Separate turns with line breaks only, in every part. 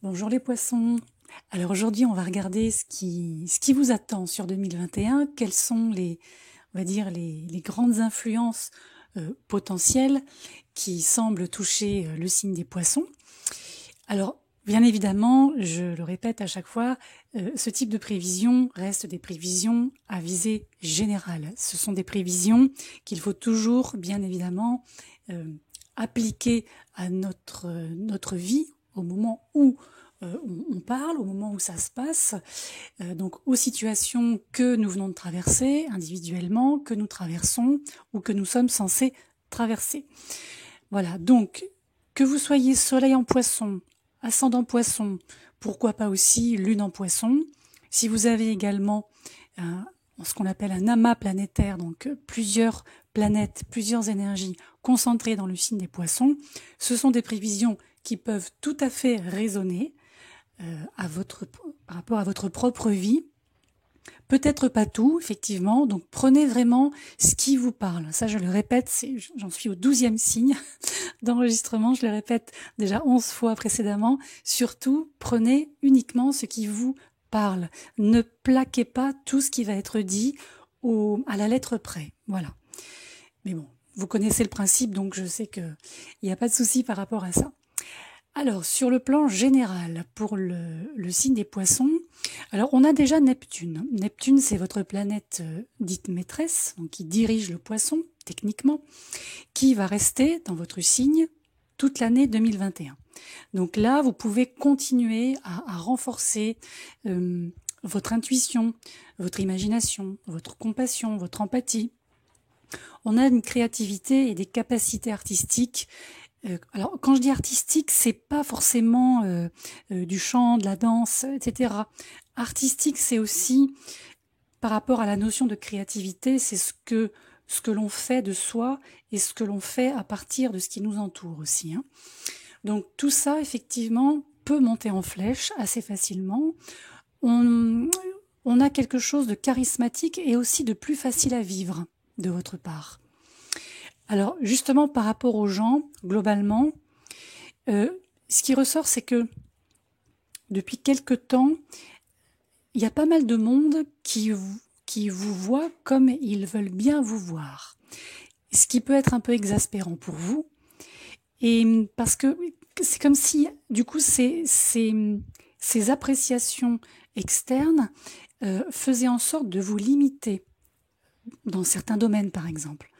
Bonjour les poissons. Alors aujourd'hui, on va regarder ce qui vous attend sur 2021. Quelles sont on va dire les grandes influences potentielles qui semblent toucher le signe des poissons. Alors, bien évidemment, je le répète à chaque fois, ce type de prévision reste des prévisions à visée générale. Ce sont des prévisions qu'il faut toujours, bien évidemment, appliquer à notre vie au moment où on parle, au moment où ça se passe, donc aux situations que nous venons de traverser individuellement, que nous traversons ou que nous sommes censés traverser. Voilà, donc que vous soyez soleil en poisson, ascendant poisson, pourquoi pas aussi lune en poisson, si vous avez également ce qu'on appelle un amas planétaire, donc plusieurs planètes, plusieurs énergies concentrées dans le signe des poissons, ce sont des prévisions qui peuvent tout à fait résonner par rapport à votre propre vie. Peut-être pas tout, effectivement, donc prenez vraiment ce qui vous parle. Ça, je le répète, j'en suis au 12e signe d'enregistrement, je le répète déjà 11 fois précédemment. Surtout, prenez uniquement ce qui vous parle. Ne plaquez pas tout ce qui va être dit à la lettre près. Voilà. Mais bon, vous connaissez le principe, donc je sais qu'il n'y a pas de souci par rapport à ça. Alors, sur le plan général, pour le signe des poissons, alors on a déjà Neptune. Neptune, c'est votre planète dite maîtresse, donc qui dirige le poisson, techniquement, qui va rester dans votre signe toute l'année 2021. Donc là, vous pouvez continuer à renforcer votre intuition, votre imagination, votre compassion, votre empathie. On a une créativité et des capacités artistiques. Alors, quand je dis artistique, c'est pas forcément du chant, de la danse, etc. Artistique, c'est aussi, par rapport à la notion de créativité, c'est ce que l'on fait de soi et ce que l'on fait à partir de ce qui nous entoure aussi. Hein. Donc, tout ça, effectivement, peut monter en flèche assez facilement. On a quelque chose de charismatique et aussi de plus facile à vivre de votre part. Alors justement par rapport aux gens, globalement, ce qui ressort, c'est que depuis quelque temps, il y a pas mal de monde qui vous voit comme ils veulent bien vous voir. Ce qui peut être un peu exaspérant pour vous. Et parce que c'est comme si, du coup, ces appréciations externes faisaient en sorte de vous limiter dans certains domaines, par exemple.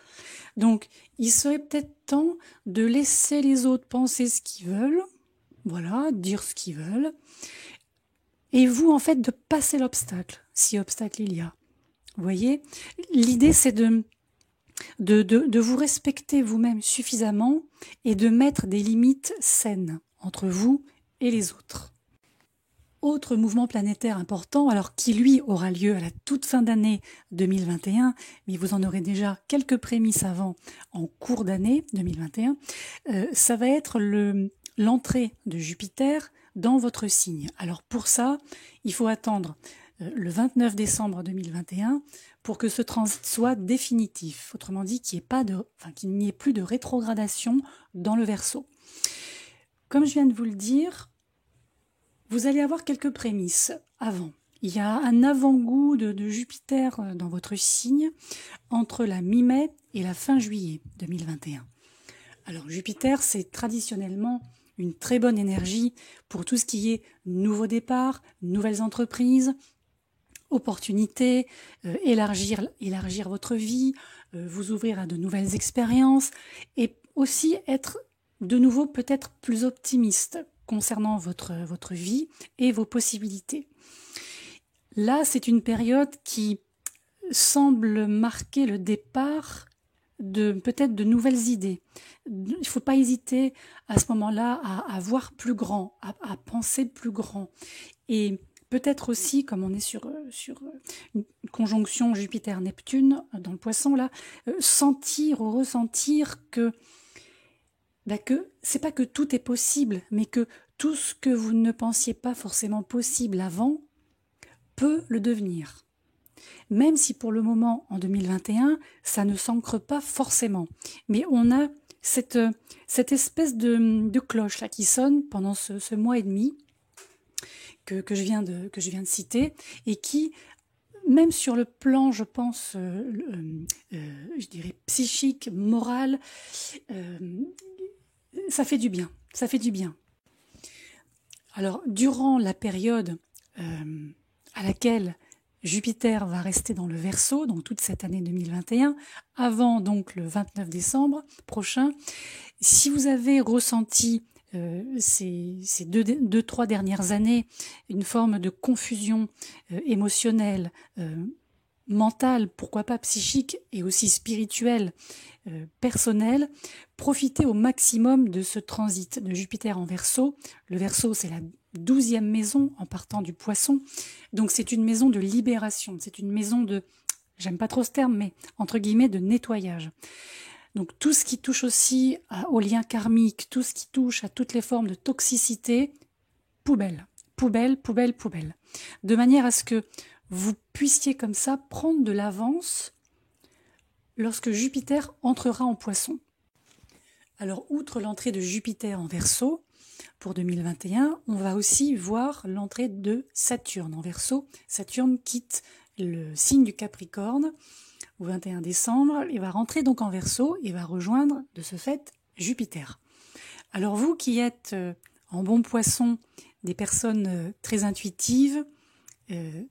Donc, il serait peut-être temps de laisser les autres penser ce qu'ils veulent, voilà, dire ce qu'ils veulent, et vous, en fait, de passer l'obstacle, si obstacle il y a. Vous voyez, l'idée, c'est de vous respecter vous-même suffisamment et de mettre des limites saines entre vous et les autres. Autre mouvement planétaire important, alors qui lui aura lieu à la toute fin d'année 2021, mais vous en aurez déjà quelques prémices avant en cours d'année 2021, ça va être l'entrée de Jupiter dans votre signe. Alors pour ça, il faut attendre le 29 décembre 2021 pour que ce transit soit définitif. Autrement dit, qu'il n'y ait plus de rétrogradation dans le Verseau. Comme je viens de vous le dire, vous allez avoir quelques prémices avant. Il y a un avant-goût de Jupiter dans votre signe entre la mi-mai et la fin juillet 2021. Alors Jupiter, c'est traditionnellement une très bonne énergie pour tout ce qui est nouveau départ, nouvelles entreprises, opportunités, élargir votre vie, vous ouvrir à de nouvelles expériences et aussi être de nouveau peut-être plus optimiste concernant votre vie et vos possibilités. Là, c'est une période qui semble marquer le départ peut-être de nouvelles idées. Il ne faut pas hésiter à ce moment-là à voir plus grand, à penser plus grand. Et peut-être aussi, comme on est sur une conjonction Jupiter-Neptune dans le Poisson, là, sentir ou ressentir que c'est pas que tout est possible, mais que tout ce que vous ne pensiez pas forcément possible avant peut le devenir. Même si pour le moment, en 2021, ça ne s'ancre pas forcément. Mais on a cette espèce de cloche là qui sonne pendant ce mois et demi, que je viens de citer, et qui, même sur le plan, je pense, je dirais psychique, moral, ça fait du bien. Ça fait du bien. Alors, durant la période à laquelle Jupiter va rester dans le Verseau, donc toute cette année 2021, avant donc le 29 décembre prochain, si vous avez ressenti ces 2-3 dernières années une forme de confusion émotionnelle, mentale, pourquoi pas psychique et aussi spirituelle, personnelle, profitez au maximum de ce transit de Jupiter en Verseau. Le Verseau, c'est la 12e maison en partant du Poisson, donc c'est une maison de libération, c'est une maison de, j'aime pas trop ce terme, mais entre guillemets de nettoyage. Donc tout ce qui touche aussi aux liens karmiques, tout ce qui touche à toutes les formes de toxicité, poubelle, poubelle, poubelle, poubelle. De manière à ce que vous puissiez comme ça prendre de l'avance lorsque Jupiter entrera en Poisson. Alors, outre l'entrée de Jupiter en Verseau pour 2021, on va aussi voir l'entrée de Saturne en Verseau. Saturne quitte le signe du Capricorne au 21 décembre et va rentrer donc en Verseau et va rejoindre de ce fait Jupiter. Alors vous qui êtes en bon Poisson des personnes très intuitives,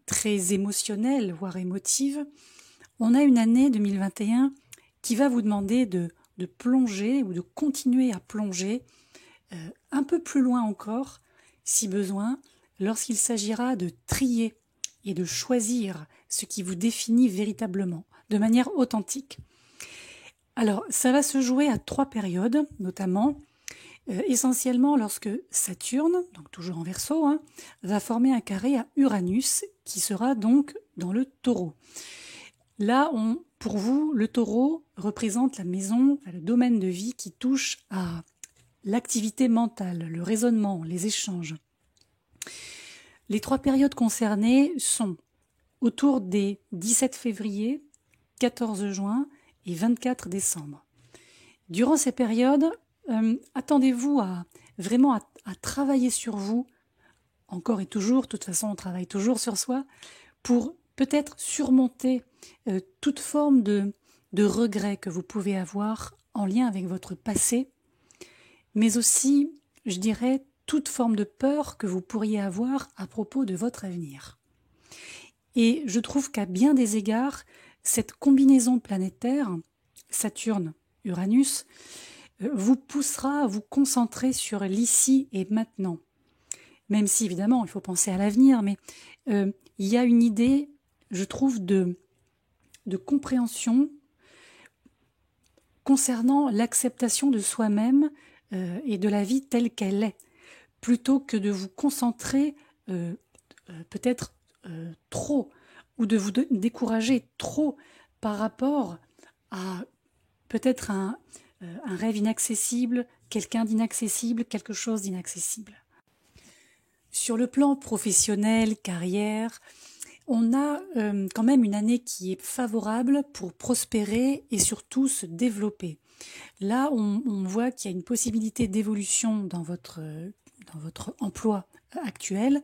très émotionnelles, voire émotives, on a une année 2021 qui va vous demander de plonger ou de continuer à plonger un peu plus loin encore, si besoin, lorsqu'il s'agira de trier et de choisir ce qui vous définit véritablement, de manière authentique. Alors, ça va se jouer à 3 périodes, notamment, essentiellement lorsque Saturne, donc toujours en Verseau, va former un carré à Uranus, qui sera donc dans le Taureau. Là, pour vous, le Taureau représente la maison, le domaine de vie qui touche à l'activité mentale, le raisonnement, les échanges. Les 3 périodes concernées sont autour des 17 février, 14 juin et 24 décembre. Durant ces périodes, attendez-vous vraiment à travailler sur vous, encore et toujours, de toute façon on travaille toujours sur soi, pour peut-être surmonter toute forme de regret que vous pouvez avoir en lien avec votre passé, mais aussi, je dirais, toute forme de peur que vous pourriez avoir à propos de votre avenir. Et je trouve qu'à bien des égards, cette combinaison planétaire, Saturne-Uranus, vous poussera à vous concentrer sur l'ici et maintenant. Même si, évidemment, il faut penser à l'avenir, mais il y a une idée, je trouve, de compréhension concernant l'acceptation de soi-même et de la vie telle qu'elle est, plutôt que de vous concentrer peut-être trop, ou de vous décourager trop par rapport à peut-être un rêve inaccessible, quelqu'un d'inaccessible, quelque chose d'inaccessible. Sur le plan professionnel, carrière, on a quand même une année qui est favorable pour prospérer et surtout se développer. Là, on voit qu'il y a une possibilité d'évolution dans votre emploi actuel.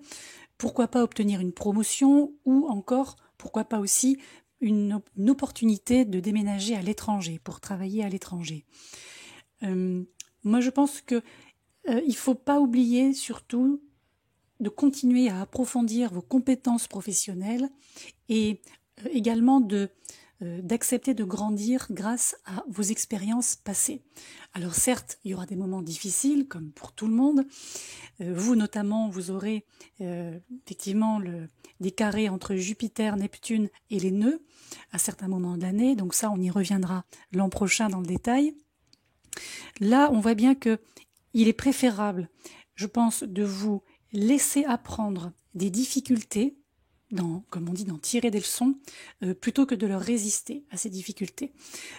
Pourquoi pas obtenir une promotion ou encore, pourquoi pas aussi une opportunité de déménager à l'étranger, pour travailler à l'étranger. Moi, je pense que il faut pas oublier surtout de continuer à approfondir vos compétences professionnelles et également d'accepter de grandir grâce à vos expériences passées. Alors certes, il y aura des moments difficiles, comme pour tout le monde. Vous notamment, vous aurez effectivement des carrés entre Jupiter, Neptune et les nœuds à certains moments de l'année. Donc ça, on y reviendra l'an prochain dans le détail. Là, on voit bien que il est préférable, je pense, de vous laisser apprendre des difficultés, comme on dit, d'en tirer des leçons, plutôt que de leur résister à ces difficultés.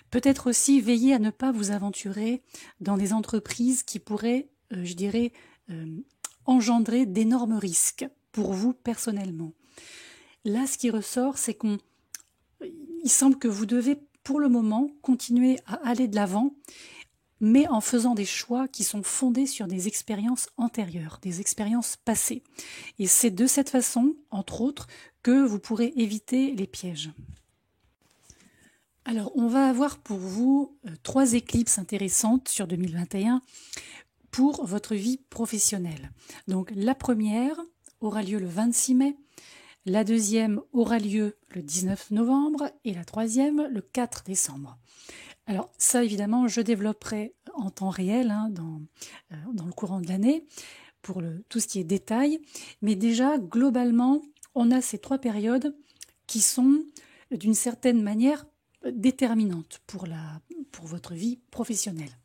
Peut-être aussi veiller à ne pas vous aventurer dans des entreprises qui pourraient, je dirais, engendrer d'énormes risques pour vous personnellement. Là, ce qui ressort, c'est il semble que vous devez, pour le moment, continuer à aller de l'avant, mais en faisant des choix qui sont fondés sur des expériences antérieures, des expériences passées. Et c'est de cette façon, entre autres, que vous pourrez éviter les pièges. Alors, on va avoir pour vous 3 éclipses intéressantes sur 2021 pour votre vie professionnelle. Donc, la première aura lieu le 26 mai, la deuxième aura lieu le 19 novembre et la troisième le 4 décembre. Alors ça, évidemment, je développerai en temps réel dans le courant de l'année pour tout ce qui est détail. Mais déjà, globalement, on a ces 3 périodes qui sont d'une certaine manière déterminantes pour votre vie professionnelle.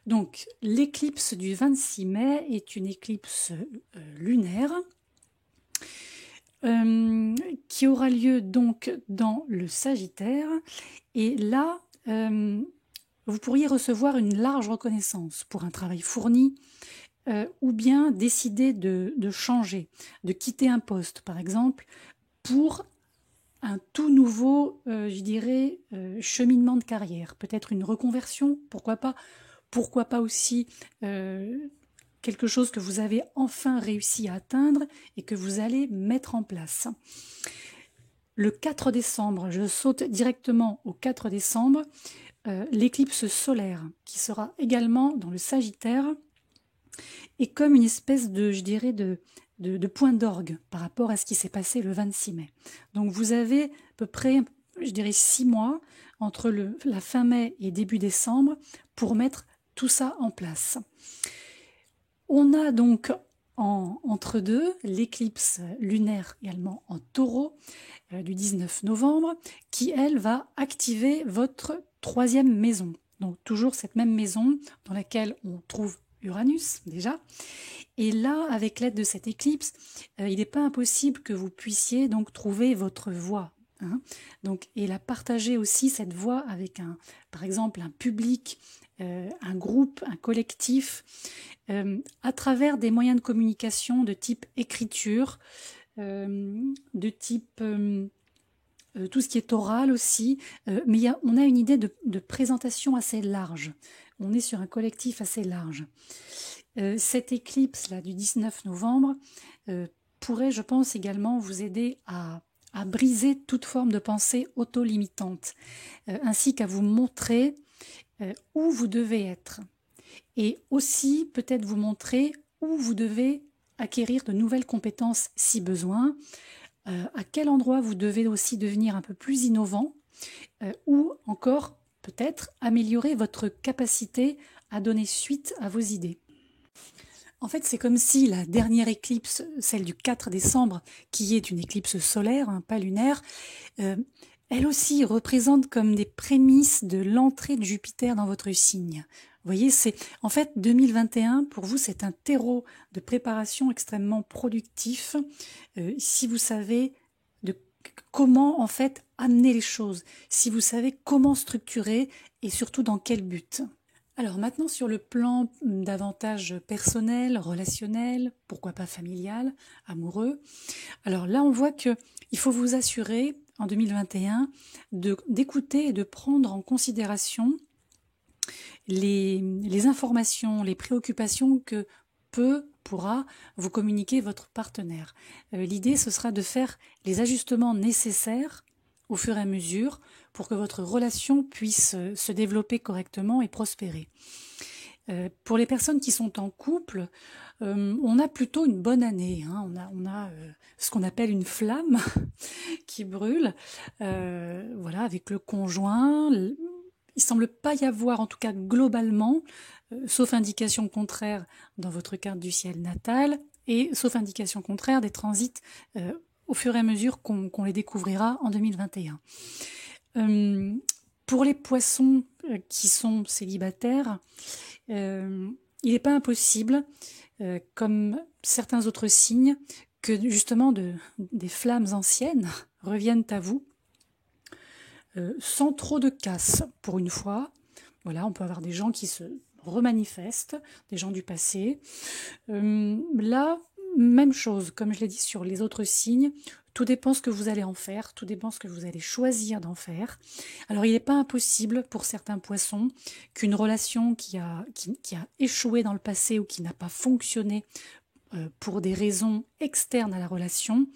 Donc, l'éclipse du 26 mai est une éclipse lunaire qui aura lieu donc dans le Sagittaire. Et là, vous pourriez recevoir une large reconnaissance pour un travail fourni ou bien décider de changer, de quitter un poste par exemple pour un tout nouveau, cheminement de carrière, peut-être une reconversion, pourquoi pas aussi quelque chose que vous avez enfin réussi à atteindre et que vous allez mettre en place. Le 4 décembre, je saute directement au 4 décembre, l'éclipse solaire qui sera également dans le Sagittaire est comme une espèce de point d'orgue par rapport à ce qui s'est passé le 26 mai. Donc vous avez à peu près, 6 mois entre la fin mai et début décembre pour mettre tout ça en place. On a donc entre deux l'éclipse lunaire également en Taureau du 19 novembre qui, elle, va activer votre 3e maison. Donc toujours cette même maison dans laquelle on trouve Uranus déjà. Et là, avec l'aide de cette éclipse, il n'est pas impossible que vous puissiez donc trouver votre voie. Donc, et la partager aussi, cette voie, avec par exemple un public, un groupe, un collectif, à travers des moyens de communication de type écriture, de type tout ce qui est oral aussi, mais on a une idée de présentation assez large. On est sur un collectif assez large. Cette éclipse-là du 19 novembre pourrait, je pense, également vous aider à briser toute forme de pensée auto-limitante, ainsi qu'à vous montrer où vous devez être. Et aussi, peut-être vous montrer où vous devez acquérir de nouvelles compétences si besoin, à quel endroit vous devez aussi devenir un peu plus innovant, ou encore peut-être améliorer votre capacité à donner suite à vos idées. En fait, c'est comme si la dernière éclipse, celle du 4 décembre, qui est une éclipse solaire, pas lunaire, elle aussi représente comme des prémices de l'entrée de Jupiter dans votre signe. Vous voyez, en fait 2021, pour vous, c'est un terreau de préparation extrêmement productif, si vous savez comment en fait amener les choses, si vous savez comment structurer et surtout dans quel but. Alors maintenant, sur le plan davantage personnel, relationnel, pourquoi pas familial, amoureux, alors là on voit qu'il faut vous assurer en 2021 d'écouter et de prendre en considération les informations, les préoccupations que pourra vous communiquer votre partenaire. L'idée, ce sera de faire les ajustements nécessaires au fur et à mesure pour que votre relation puisse se développer correctement et prospérer. Pour les personnes qui sont en couple, on a plutôt une bonne année. On a ce qu'on appelle une flamme qui brûle, avec le conjoint. Il semble pas y avoir, en tout cas globalement, sauf indication contraire dans votre carte du ciel natal, et sauf indication contraire des transits au fur et à mesure qu'on les découvrira en 2021. Pour les poissons qui sont célibataires, il n'est pas impossible, comme certains autres signes, que justement des flammes anciennes reviennent à vous, sans trop de casse pour une fois. Voilà, on peut avoir des gens qui se remanifestent, des gens du passé. Là, même chose, comme je l'ai dit sur les autres signes, Tout dépend ce que vous allez en faire, tout dépend ce que vous allez choisir d'en faire. Alors il n'est pas impossible pour certains poissons qu'une relation qui a échoué dans le passé ou qui n'a pas fonctionné pour des raisons externes à la relation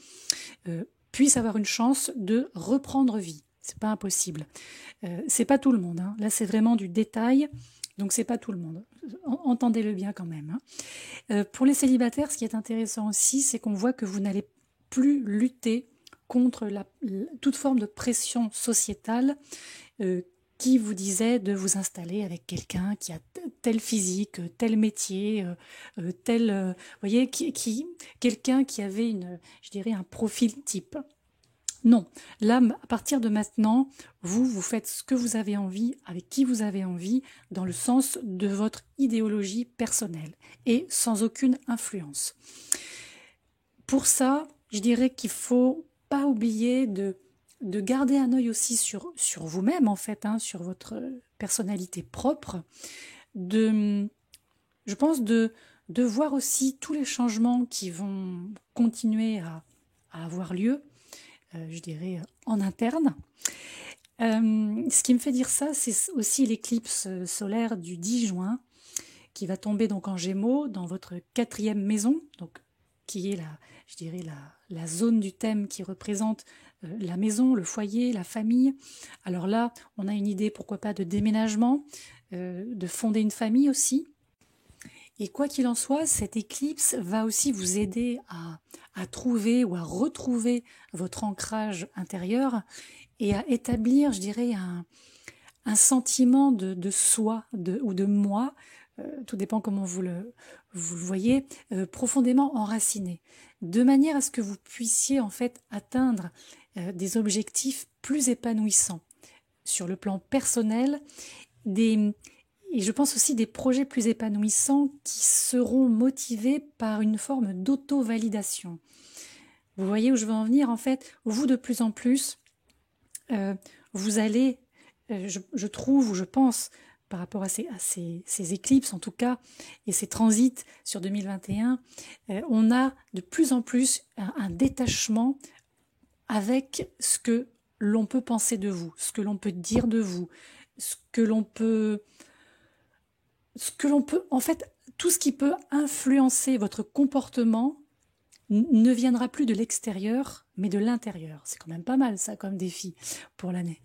puisse avoir une chance de reprendre vie. C'est pas impossible. C'est pas tout le monde, hein. Là c'est vraiment du détail, donc c'est pas tout le monde. Entendez-le bien quand même, hein. Pour les célibataires, ce qui est intéressant aussi, c'est qu'on voit que vous n'allez plus lutter contre toute forme de pression sociétale qui vous disait de vous installer avec quelqu'un qui a tel physique, tel métier, vous voyez, quelqu'un qui avait je dirais, un profil type. Non, là, à partir de maintenant, vous faites ce que vous avez envie, avec qui vous avez envie, dans le sens de votre idéologie personnelle et sans aucune influence. Pour ça, je dirais qu'il faut pas oublier de garder un œil aussi sur vous-même, en fait, hein, sur votre personnalité propre, je pense de voir aussi tous les changements qui vont continuer à avoir lieu, je dirais, en interne. Ce qui me fait dire ça, c'est aussi l'éclipse solaire du 10 juin, qui va tomber donc en Gémeaux, dans votre 4e maison, donc qui est je dirais la zone du thème qui représente la maison, le foyer, la famille. Alors là, on a une idée, pourquoi pas, de déménagement, de fonder une famille aussi. Et quoi qu'il en soit, cette éclipse va aussi vous aider à trouver ou à retrouver votre ancrage intérieur et à établir, je dirais, un sentiment de soi ou de moi, tout dépend comment vous le voyez, profondément enraciné, de manière à ce que vous puissiez en fait atteindre des objectifs plus épanouissants sur le plan personnel, et je pense aussi des projets plus épanouissants qui seront motivés par une forme d'auto-validation. Vous voyez où je veux en venir, en fait, vous de plus en plus, vous allez, je trouve, ou je pense, par rapport à ces éclipses en tout cas, et ces transits sur 2021, on a de plus en plus un détachement avec ce que l'on peut penser de vous, ce que l'on peut dire de vous, ce que l'on peut, en fait, tout ce qui peut influencer votre comportement ne viendra plus de l'extérieur, mais de l'intérieur. C'est quand même pas mal ça comme défi pour l'année.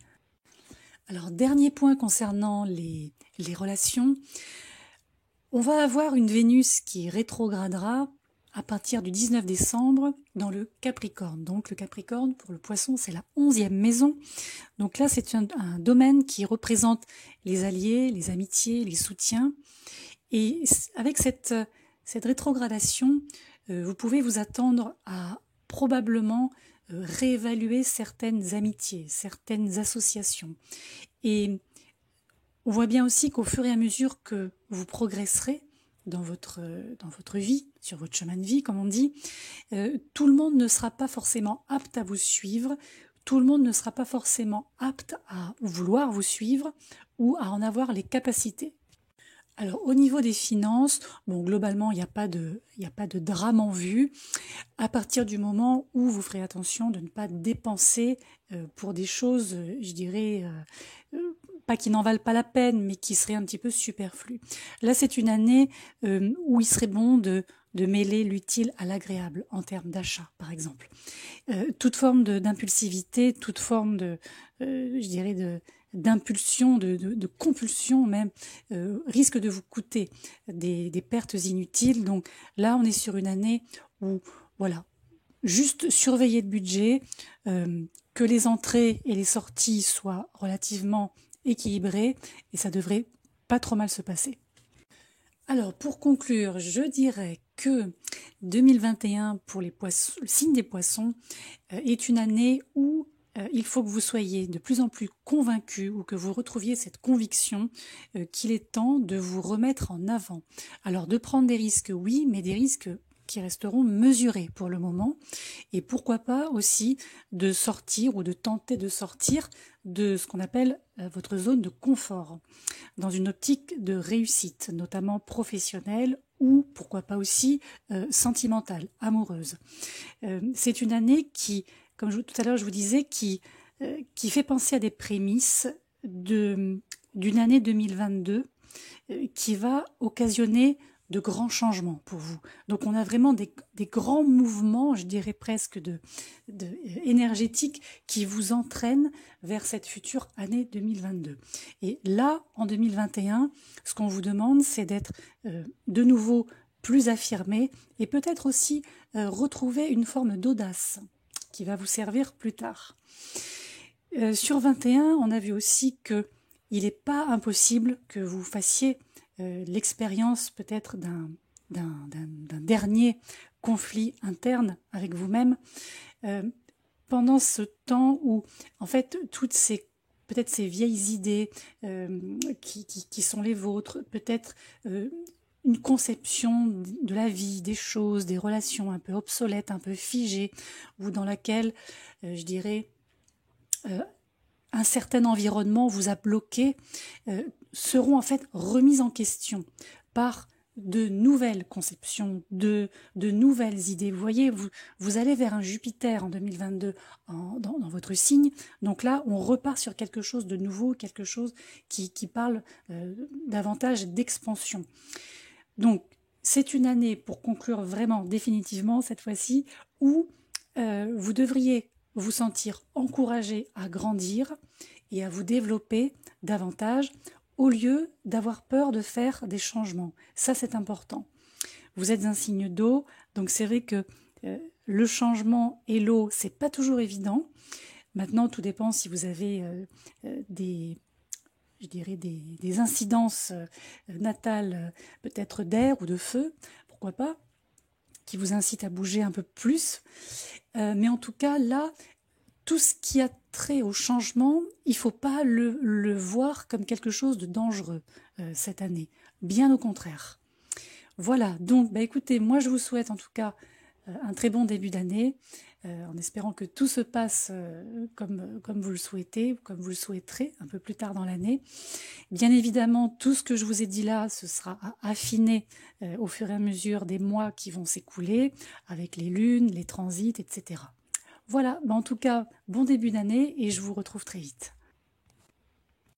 Alors, dernier point concernant les relations, on va avoir une Vénus qui rétrogradera à partir du 19 décembre dans le Capricorne. Donc le Capricorne, pour le Poisson, c'est la 11e maison. Donc là, c'est un domaine qui représente les alliés, les amitiés, les soutiens. Et avec cette rétrogradation, vous pouvez vous attendre à probablement réévaluer certaines amitiés, certaines associations. Et on voit bien aussi qu'au fur et à mesure que vous progresserez dans votre vie, sur votre chemin de vie, comme on dit, tout le monde ne sera pas forcément apte à vous suivre, tout le monde ne sera pas forcément apte à vouloir vous suivre ou à en avoir les capacités. Alors au niveau des finances, bon globalement il n'y a pas de drame en vue, à partir du moment où vous ferez attention de ne pas dépenser pour des choses, je dirais, pas qui n'en valent pas la peine, mais qui seraient un petit peu superflues. Là c'est une année où il serait bon de mêler l'utile à l'agréable en termes d'achat par exemple. Toute forme d'impulsivité, toute forme je dirais d'impulsion, de compulsion même, risque de vous coûter des pertes inutiles. Donc là, on est sur une année où, voilà, juste surveiller le budget, que les entrées et les sorties soient relativement équilibrées, et ça devrait pas trop mal se passer. Alors, pour conclure, je dirais que 2021 pour le signe des Poissons est une année où il faut que vous soyez de plus en plus convaincu ou que vous retrouviez cette conviction qu'il est temps de vous remettre en avant. Alors de prendre des risques, oui, mais des risques qui resteront mesurés pour le moment. Et pourquoi pas aussi de sortir ou de tenter de sortir de ce qu'on appelle votre zone de confort, dans une optique de réussite, notamment professionnelle ou pourquoi pas aussi sentimentale, amoureuse. C'est une année qui tout à l'heure je vous disais, qui fait penser à des prémices d'une année 2022 qui va occasionner de grands changements pour vous. Donc on a vraiment des grands mouvements, je dirais presque énergétiques, qui vous entraînent vers cette future année 2022. Et là, en 2021, ce qu'on vous demande, c'est d'être de nouveau plus affirmé et peut-être aussi retrouver une forme d'audace qui va vous servir plus tard. Sur 21, on a vu aussi que il n'est pas impossible que vous fassiez l'expérience peut-être d'un dernier conflit interne avec vous-même pendant ce temps où en fait toutes peut-être ces vieilles idées qui sont les vôtres, peut-être une conception de la vie, des choses, des relations un peu obsolètes, un peu figées, ou dans laquelle, je dirais, un certain environnement vous a bloqué, seront en fait remises en question par de nouvelles conceptions, de nouvelles idées. Vous voyez, vous allez vers un Jupiter en 2022 dans votre signe. Donc là, on repart sur quelque chose de nouveau, quelque chose qui parle davantage d'expansion. Donc, c'est une année, pour conclure vraiment définitivement cette fois-ci, où vous devriez vous sentir encouragé à grandir et à vous développer davantage au lieu d'avoir peur de faire des changements. Ça, c'est important. Vous êtes un signe d'eau, donc c'est vrai que le changement et l'eau, c'est pas toujours évident. Maintenant, tout dépend si vous avez des incidences natales, peut-être d'air ou de feu, pourquoi pas, qui vous incitent à bouger un peu plus. Mais en tout cas, là, tout ce qui a trait au changement, il ne faut pas le voir comme quelque chose de dangereux cette année. Bien au contraire. Voilà, donc écoutez, moi je vous souhaite en tout cas un très bon début d'année, en espérant que tout se passe comme vous le souhaitez, comme vous le souhaiterez un peu plus tard dans l'année. Bien évidemment, tout ce que je vous ai dit là, ce sera à affiner au fur et à mesure des mois qui vont s'écouler, avec les lunes, les transits, etc. Voilà, en tout cas, bon début d'année et je vous retrouve très vite.